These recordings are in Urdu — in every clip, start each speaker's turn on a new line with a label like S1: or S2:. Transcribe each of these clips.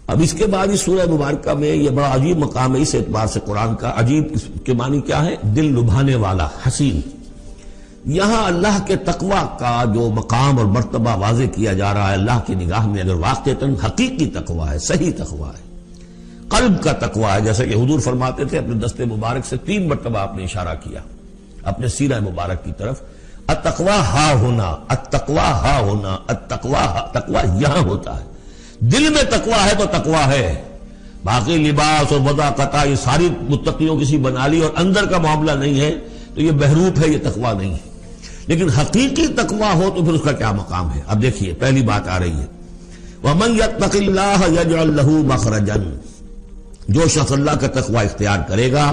S1: اب اس کے بعد اس سورہ مبارکہ میں یہ بڑا عجیب مقام ہے اس اعتبار سے قرآن کا. عجیب اس کے معنی کیا ہے؟ دل لبھانے والا، حسین. یہاں اللہ کے تقوی کا جو مقام اور مرتبہ واضح کیا جا رہا ہے اللہ کی نگاہ میں، اگر واقعتاً حقیقی تقوی ہے، صحیح تقوی ہے، قلب کا تقوی ہے، جیسا کہ حضور فرماتے تھے اپنے دست مبارک سے 3 مرتبہ آپ نے اشارہ کیا اپنے سیرہ مبارک کی طرف. التقوی ہا ہونا، التقوی ہا ہونا، تقوی یہاں ہوتا ہے. دل میں تقوی ہے تو تقوی ہے. باقی لباس اور وضاقت یہ ساری متقیوں کسی بنا لی اور اندر کا معاملہ نہیں ہے تو یہ بہروپ ہے، یہ تقوی نہیں ہے. لیکن حقیقی تقوی ہو تو پھر اس کا کیا مقام ہے؟ اب دیکھیے پہلی بات آ رہی ہے، وَمَن يَتَّقِ اللَّهَ يَجْعَلْ لَهُ مَخْرَجًا. جو شخص اللہ کا تقوی اختیار کرے گا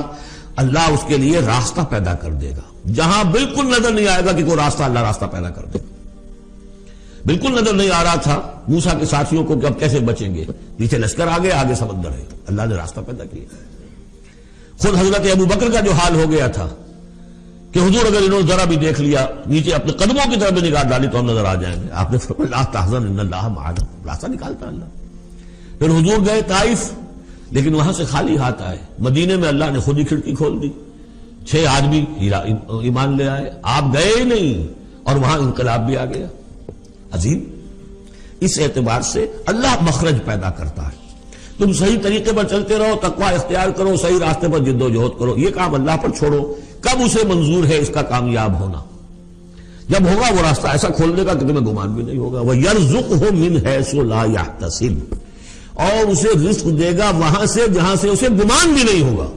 S1: اللہ اس کے لیے راستہ پیدا کر دے گا. جہاں بالکل نظر نہیں آئے گا کہ کوئی راستہ، اللہ راستہ پیدا کر دے گا. بالکل نظر نہیں آ رہا تھا موسیٰ کے ساتھیوں کو کہ اب کیسے بچیں گے، پیچھے لشکر آگے، آگے سمندر ہے، اللہ نے راستہ پیدا کیا. خود حضرت ابو بکر کا جو حال ہو گیا تھا کہ حضور اگر انہوں نے ذرا بھی دیکھ لیا، نیچے اپنے قدموں کی طرف بھی نگاہ ڈالی تو ہم نظر آ جائیں گے. آپ نے فرمایا لا تحزن ان اللہ معنا، راستہ نکالتا اللہ. پھر حضور گئے طائف، لیکن وہاں سے خالی ہاتھ آئے. مدینے میں اللہ نے خود ہی کھڑکی کھول دی، 6 آدمی ایمان لے آئے. آپ گئے ہی نہیں اور وہاں انقلاب بھی آ گیا. عظیم. اس اعتبار سے اللہ مخرج پیدا کرتا ہے. تم صحیح طریقے پر چلتے رہو، تقوی اختیار کرو، صحیح راستے پر جد و جہد کرو. یہ کام اللہ پر چھوڑو. کب اسے منظور ہے اس کا کامیاب ہونا؟ جب ہوگا وہ راستہ ایسا کھول دے گا کہ تمہیں گمان بھی نہیں ہوگا. وَيَرْزُقْهُ مِنْ حَيْثُ لَا يَحْتَسِبُ، اور اسے رزق دے گا وہاں سے جہاں سے اسے گمان بھی نہیں ہوگا.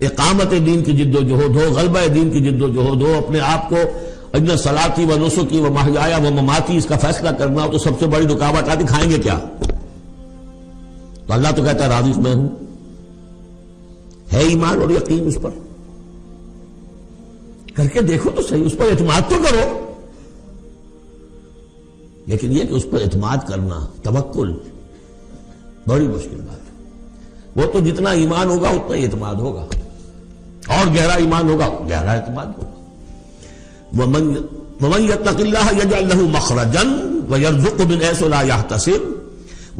S1: اقامت دین کی جد و جہد ہو، غلبہ دین کی جد و جہد ہو، اپنے آپ کو اجن صلاتی و نسکی و محیایا و مماتی اس کا فیصلہ کرنا ہو تو سب سے بڑی رکاوٹ آتی کھائیں گے کیا؟ تو اللہ تو کہتا ہے راضی میں ہوں. ہے ایمان اور یقین اس پر؟ کر کے دیکھو تو صحیح، اس پر اعتماد تو کرو. لیکن یہ کہ اس پر اعتماد کرنا، توکل، بڑی مشکل بات ہے. وہ تو جتنا ایمان ہوگا اتنا ہی اعتماد ہوگا، اور گہرا ایمان ہوگا گہرا اعتماد ہوگا. وَمَن يَتَّقِ اللَّهَ يَجْعَلْ لَهُ مَخْرَجًا وَيَرْزُقْهُ مِنْ حَيْثُ لَا يَحْتَسِبُ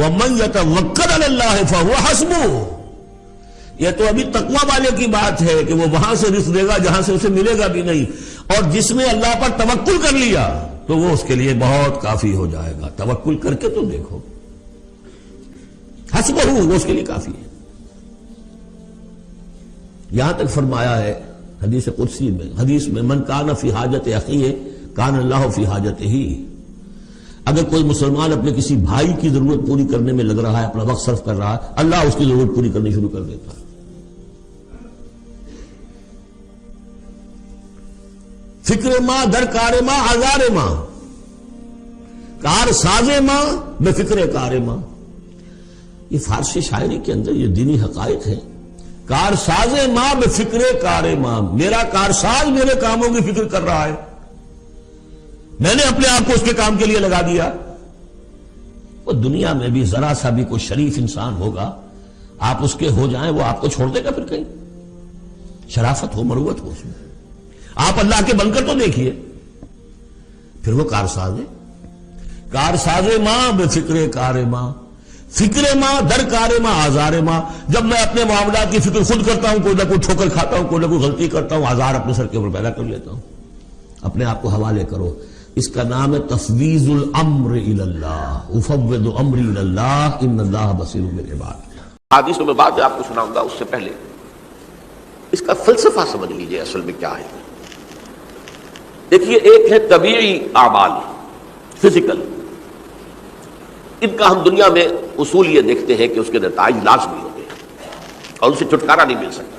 S1: وَمَن يَتَوَكَّلْ عَلَى اللَّهِ فَهُوَ حَسْبُهُ. یہ تو ابھی تقوی والے کی بات ہے کہ وہ وہاں سے رزق دے گا جہاں سے اسے ملے گا بھی نہیں، اور جس نے اللہ پر توکل کر لیا تو وہ اس کے لیے بہت کافی ہو جائے گا. توکل کر کے تو دیکھو، حسبہ وہ اس کے لیے کافی ہے. یہاں تک فرمایا ہے حدیث قدسی میں، حدیث میں من کان فی حاجت اخیہ کان اللہ فی حاجتہ. اگر کوئی مسلمان اپنے کسی بھائی کی ضرورت پوری کرنے میں لگ رہا ہے، اپنا وقت صرف کر رہا ہے، اللہ اس کی ضرورت پوری کرنی شروع کر دیتا ہے. فکر ماں در کار ماں آزار ماں، کار ساز ماں بے فکر کار ماں. یہ فارسی شاعری کے اندر یہ دینی حقائق ہے. کار ساز ماں بے فکر کار ماں، میرا کارساز میرے کاموں کی فکر کر رہا ہے، میں نے اپنے آپ کو اس کے کام کے لیے لگا دیا. وہ دنیا میں بھی ذرا سا بھی کوئی شریف انسان ہوگا، آپ اس کے ہو جائیں وہ آپ کو چھوڑ دے گا پھر کہیں؟ شرافت ہو، مروت ہو اس میں. آپ اللہ کے بن کر تو دیکھیے. پھر وہ کارساز ہے. کارساز ماں بے فکر کار ماں، فکر ماں در کار ماں آزار ماں. جب میں اپنے معاملات کی فکر خود کرتا ہوں، کوئی نہ کوئی ٹھوکر کھاتا ہوں، کوئی نہ کوئی غلطی کرتا ہوں، آزار اپنے سر کے اوپر پیدا کر لیتا ہوں. اپنے آپ کو حوالے کرو. اس کا نام ہے تفویض الامر الی اللہ. افوض امری الی اللہ ان اللہ بصیر بالعباد.
S2: حدیث میں بات آپ کو سناؤں گا، اس سے پہلے اس کا فلسفہ سمجھ لیجئے اصل میں کیا ہے. دیکھیے، ایک ہے طبیعی اعمال، فزیکل. ان کا ہم دنیا میں اصول یہ دیکھتے ہیں کہ اس کے نتائج لازمی ہوتے ہیں اور اسے چھٹکارا نہیں مل سکتا.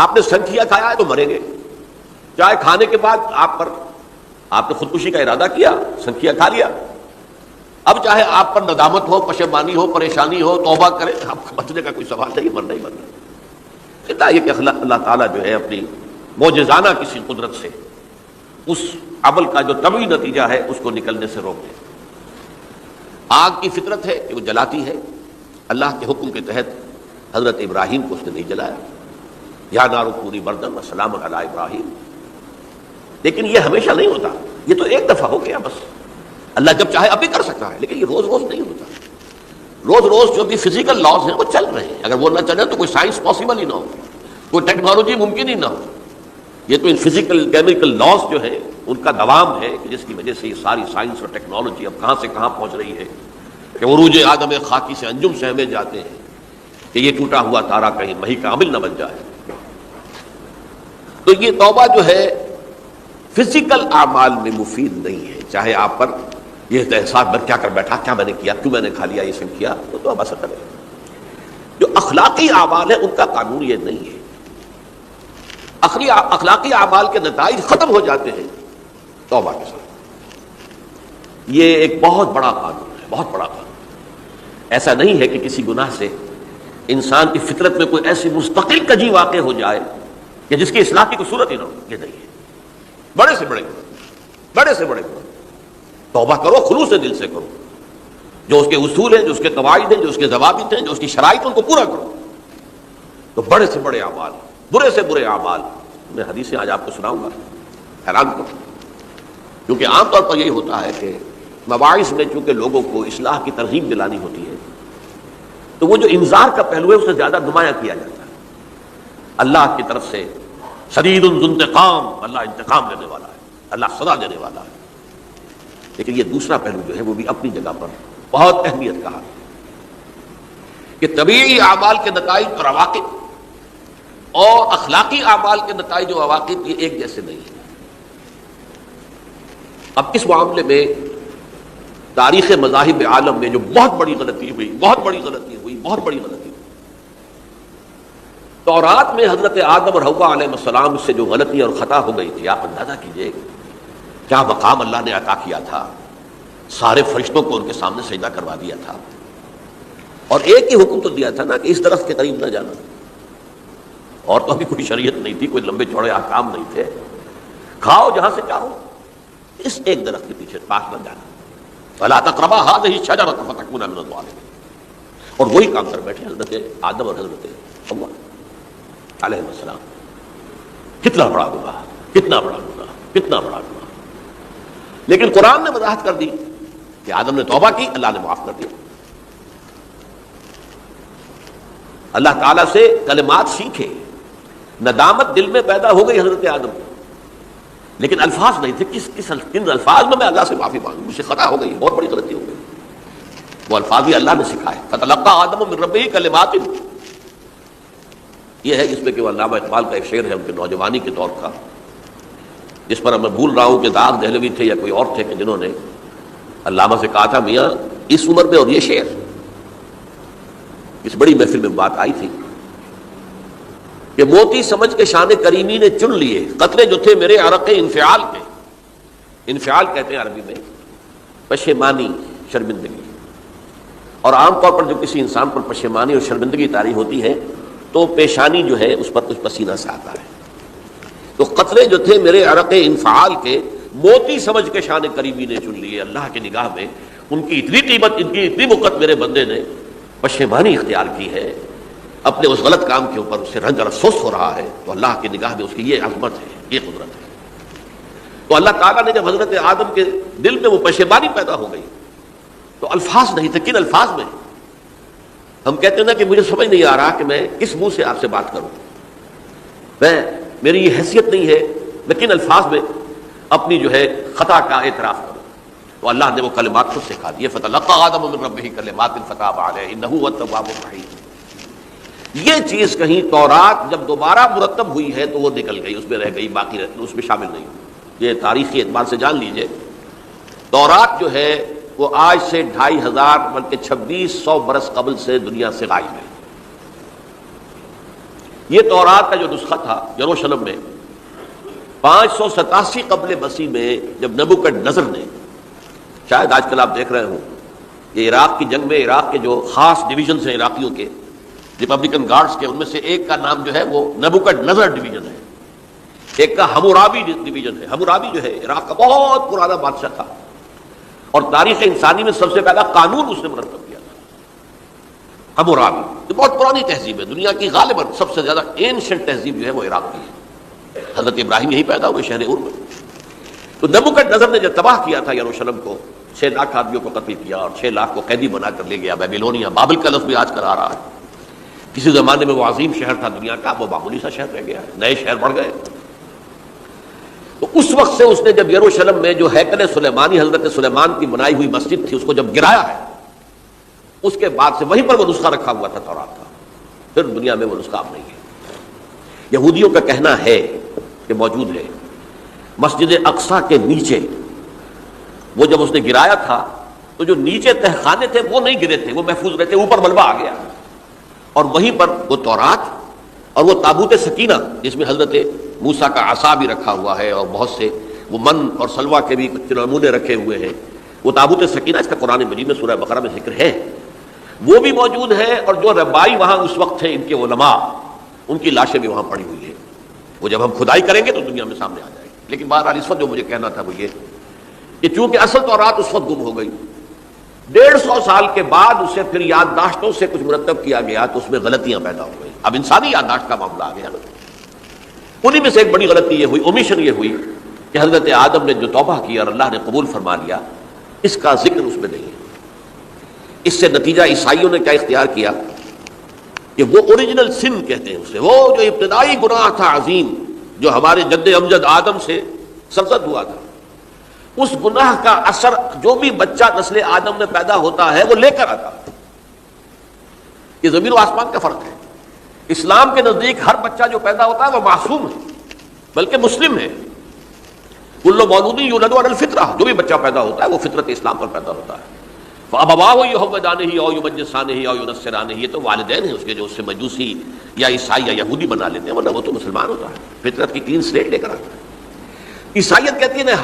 S2: آپ نے سنکھیا کھایا ہے تو مریں گے. چاہے کھانے کے بعد آپ نے خودکشی کا ارادہ کیا، سنکھیا کھا لیا، اب چاہے آپ پر ندامت ہو، پشیمانی ہو، پریشانی ہو، توبہ کریں، آپ کو بچنے کا کوئی سوال نہیں، مرنا ہی مرنا. اتنا یہ کہ اللہ تعالیٰ جو ہے اپنی معجزانہ کسی قدرت سے اس عمل کا جو طبعی نتیجہ ہے اس کو نکلنے سے روک دے. آگ کی فطرت ہے کہ وہ جلاتی ہے. اللہ کے حکم کے تحت حضرت ابراہیم کو اس نے نہیں جلایا. یا نارو پوری بردن و سلام علی ابراہیم. لیکن یہ ہمیشہ نہیں ہوتا، یہ تو ایک دفعہ ہو گیا بس. اللہ جب چاہے اب بھی کر سکتا ہے، لیکن یہ روز روز نہیں ہوتا. روز روز جو بھی فزیکل لاز ہیں وہ چل رہے ہیں، اگر وہ نہ چلے تو کوئی سائنس پاسبل ہی نہ ہو، کوئی ٹیکنالوجی ممکن ہی نہ ہو. یہ تو ان فزیکل کیمیکل لاز جو ہے ان کا دوام ہے کہ جس کی وجہ سے یہ ساری سائنس اور ٹیکنالوجی اب کہاں سے کہاں پہنچ رہی ہے کہ عروج آدم خاکی سے انجم سہمے جاتے ہیں کہ یہ ٹوٹا ہوا تارا کہیں مہی کا عامل نہ بن جائے. تو یہ توبہ جو ہے فزیکل اعمال میں مفید نہیں ہے. چاہے آپ پر یہ احساس میں کیا کر بیٹھا، کیا میں نے کیا، کیوں میں نے کھا لیا، یہ سب کیا، تو توبہ سے کرے. جو اخلاقی اعمال ہے ان کا قانون یہ نہیں ہے. اخلاقی اعمال کے نتائج ختم ہو جاتے ہیں توبہ کے ساتھ. یہ ایک بہت بڑا قانون ہے، بہت بڑا قانون. ایسا نہیں ہے کہ کسی گناہ سے انسان کی فطرت میں کوئی ایسی مستقل کجی واقع ہو جائے کہ جس کی اصلاح کی کوئی صورت ہی نہ ہو. یہ نہیں ہے. بڑے سے بڑے گناہ، بڑے سے بڑے گناہ توبہ کرو، خلوص دل سے کرو. جو اس کے اصول ہیں، جو اس کے قواعد ہیں، جو اس کے ضوابط ہیں، جو اس کی شرائط ان کو پورا کرو. تو بڑے سے بڑے اعمال، برے سے برے اعمال، میں حدیثیں آج آپ کو سناؤں گا، حیران کروں. کیونکہ عام طور پر یہی ہوتا ہے کہ مباحث میں چونکہ لوگوں کو اصلاح کی ترغیب دلانی ہوتی ہے تو وہ جو انذار کا پہلو ہے اسے زیادہ نمایاں کیا جاتا ہے. اللہ کی طرف سے شدید ذو انتقام، اللہ انتقام لینے والا ہے، اللہ سزا دینے والا ہے. لیکن یہ دوسرا پہلو جو ہے وہ بھی اپنی جگہ پر بہت اہمیت کا ہے کہ طبیعی اعمال کے نتائج اور عواقب اور اخلاقی اعمال کے نتائج و عواقب یہ ایک جیسے نہیں ہیں. اب اس معاملے میں تاریخ مذاہب عالم میں جو بہت بڑی غلطی ہوئی، بہت بڑی غلطی ہوئی، بہت بڑی غلطی ہوئی. تورات میں حضرت آدم اور حوا علیہ السلام سے جو غلطی اور خطا ہو گئی تھی، آپ اندازہ کیجئے کیا مقام اللہ نے عطا کیا تھا. سارے فرشتوں کو ان کے سامنے سجدہ کروا دیا تھا اور ایک ہی حکم تو دیا تھا نا کہ اس درخت کے قریب نہ جانا. اور تو ابھی کوئی شریعت نہیں تھی، کوئی لمبے چوڑے احکام نہیں تھے. کھاؤ جہاں سے چاہو، اس ایک درخت کے پیچھے پاس نہ جانا. فَلَا تَقْرَبَا هَٰذِهِ الشَّجَرَةَ فَتَكُونَا مِنَ الظَّالِمِينَ. اور وہی کام کر بیٹھے حضرت آدم اور حضرت حوا علیہ السلام. کتنا بڑا گناہ، کتنا بڑا گناہ، کتنا بڑا گناہ. لیکن قرآن نے وضاحت کر دی کہ آدم نے توبہ کی، اللہ نے معاف کر دیا. اللہ تعالیٰ سے کلمات سیکھے، ندامت دل میں پیدا ہو گئی حضرت آدم کو، لیکن الفاظ نہیں تھے. کن الفاظ میں اللہ سے معافی مانگوں، مجھ سے خطا ہو گئی، بہت بڑی غلطی ہو گئی. وہ الفاظ بھی اللہ نے سکھائے. فَتَلَقَّىٰ آدَمُ مِن رَبِّهِ كَلِمَاتٍ. یہ ہے جس میں کہ وہ علامہ اقبال کا ایک شعر ہے ان کے نوجوانی کے دور کا، جس پر میں بھول رہا ہوں کہ داغ دہلوی تھے یا کوئی اور تھے کہ جنہوں نے علامہ سے کہا تھا میاں اس عمر میں اور یہ شعر. اس بڑی محفل میں بات آئی تھی کہ موتی سمجھ کے شان کریمی نے چن لیے قطرے جو تھے میرے عرق انفعال کے. انفعال کہتے ہیں عربی میں پشیمانی، شرمندگی. اور عام طور پر جو کسی انسان پر پشیمانی اور شرمندگی طاری ہوتی ہے تو پیشانی جو ہے اس پر کچھ پسینہ سے آتا ہے. تو قطرے جو تھے میرے عرق انفعال کے موتی سمجھ کے شان کریمی نے چن لیے. اللہ کی نگاہ میں ان کی اتنی قیمت، ان کی اتنی وقت میرے بندے نے پشیمانی اختیار کی ہے اپنے اس غلط کام کے اوپر، اس سے رنج اور افسوس ہو رہا ہے. تو اللہ کی نگاہ میں اس کی یہ عظمت ہے، یہ قدرت ہے. تو اللہ تعالیٰ نے جب حضرت آدم کے دل میں وہ پشیمانی پیدا ہو گئی تو الفاظ نہیں تھے. کن الفاظ میں؟ ہم کہتے ہیں نا کہ مجھے سمجھ نہیں آ رہا کہ میں کس منہ سے آپ سے بات کروں، میری یہ حیثیت نہیں ہے میں کن الفاظ میں اپنی جو ہے خطا کا اعتراف کروں. تو اللہ نے وہ کلمات خود سکھا دیے. فَتَلَقَّىٰ آدَمُ مِن رَبِّهِ كَلِمَاتٍ فَتَابَ عَلَيْهِ إِنَّهُ هُوَ التَّوَّابُ الرَّحِيمُ. یہ چیز کہیں تورات جب دوبارہ مرتب ہوئی ہے تو وہ نکل گئی، اس میں رہ گئی، باقی اس میں شامل نہیں. یہ تاریخی اعتبار سے جان لیجئے تورات جو ہے وہ آج سے 2500 بلکہ 2600 برس قبل سے دنیا سے غائب ہے. یہ تورات کا جو نسخہ تھا یروشلم میں 587 قبل مسیح میں جب نبوکدنضر نے، شاید آج کل آپ دیکھ رہے ہوں یہ عراق کی جنگ میں عراق کے جو خاص ڈویژنز ہیں عراقیوں کے ریپبلکن گارڈز کے، ان میں سے ایک کا نام جو ہے وہ نبوکدنضر ڈویژن ہے، ایک کا حمورابی ڈویژن ہے. حمورابی جو ہے عراق کا بہت پرانا بادشاہ تھا اور تاریخ انسانی میں سب سے پہلا قانون اس نے مرتب کیا تھا. حمورابی یہ بہت پرانی تہذیب ہے، دنیا کی غالباً سب سے زیادہ اینشنٹ تہذیب جو ہے وہ عراق کی ہے. حضرت ابراہیم یہی پیدا ہوئے شہر ار میں. تو نبوکدنضر نے جب تباہ کیا تھا یروشلم کو 6 لاکھ آدمیوں کو قتل کیا اور 6 لاکھ کو قیدی بنا کر لے گیا بیبیلونیا. بابل کا لفظ بھی آج کل آ رہا ہے. کسی زمانے میں وہ عظیم شہر تھا دنیا کا، وہ معمولی سا شہر رہ گیا، نئے شہر بڑھ گئے. تو اس وقت سے اس نے جب یروشلم میں جو ہیکل سلیمانی حضرت سلیمان کی بنائی ہوئی مسجد تھی اس کو جب گرایا ہے، اس کے بعد سے وہیں پر وہ نسخہ رکھا ہوا تھا تورات کا. پھر دنیا میں وہ نسخہ اب نہیں ہے. یہودیوں کا کہنا ہے کہ موجود ہے مسجد اقصیٰ کے نیچے. وہ جب اس نے گرایا تھا تو جو نیچے تہخانے تھے وہ نہیں گرے تھے، وہ محفوظ رہتے، اوپر ملبہ آ گیا اور وہیں پر وہ تورات اور وہ تابوت سکینہ جس میں حضرت موسیٰ کا عصا بھی رکھا ہوا ہے اور بہت سے وہ من اور سلوہ کے بھی کچھ نمونے رکھے ہوئے ہیں، وہ تابوت سکینہ اس کا قرآن مجید میں سورہ بقرہ میں ذکر ہے، وہ بھی موجود ہے. اور جو ربائی وہاں اس وقت تھے ان کے علماء، ان کی لاشیں بھی وہاں پڑی ہوئی ہیں. وہ جب ہم کھدائی کریں گے تو دنیا میں سامنے آ جائے گی. لیکن بہرحال اس وقت جو مجھے کہنا تھا وہ یہ کہ چونکہ اصل تورات اس وقت گم ہو گئی، 150 سال کے بعد اسے پھر یادداشتوں سے کچھ مرتب کیا گیا تو اس میں غلطیاں پیدا ہو گئی. اب انسانی یادداشت کا معاملہ آ گیا. انہی میں سے ایک بڑی غلطی یہ ہوئی، اومیشن یہ ہوئی کہ حضرت آدم نے جو توبہ کیا اور اللہ نے قبول فرما لیا، اس کا ذکر اس میں نہیں ہے. اس سے نتیجہ عیسائیوں نے کیا اختیار کیا کہ وہ اوریجنل سن کہتے ہیں اسے، وہ جو ابتدائی گناہ تھا عظیم جو ہمارے جد امجد آدم سے سرزد ہوا تھا، اس گناہ کا اثر جو بھی بچہ نسل آدم میں پیدا ہوتا ہے وہ لے کر آتا ہے. یہ زمین و آسمان کا فرق ہے. اسلام کے نزدیک ہر بچہ جو پیدا ہوتا ہے وہ معصوم ہے بلکہ مسلم ہے. کل مولود یولد علی الفطرہ، جو بھی بچہ پیدا ہوتا ہے وہ فطرت اسلام پر پیدا ہوتا ہے. فَأَبَوَاهُ يُهَوِّدَانِهِ أَوْ يُمَجِّسَانِهِ أَوْ يُنَصِّرَانِهِ، یہ تو والدین ہیں اس کے جو اس سے مجوسی یا عیسائی یا یہودی بنا لیتے ہیں، ورنہ وہ تو مسلمان ہوتا ہے، فطرت کی کلین سلیٹ لے کر آتا ہے. عیسائیت کہتی ہے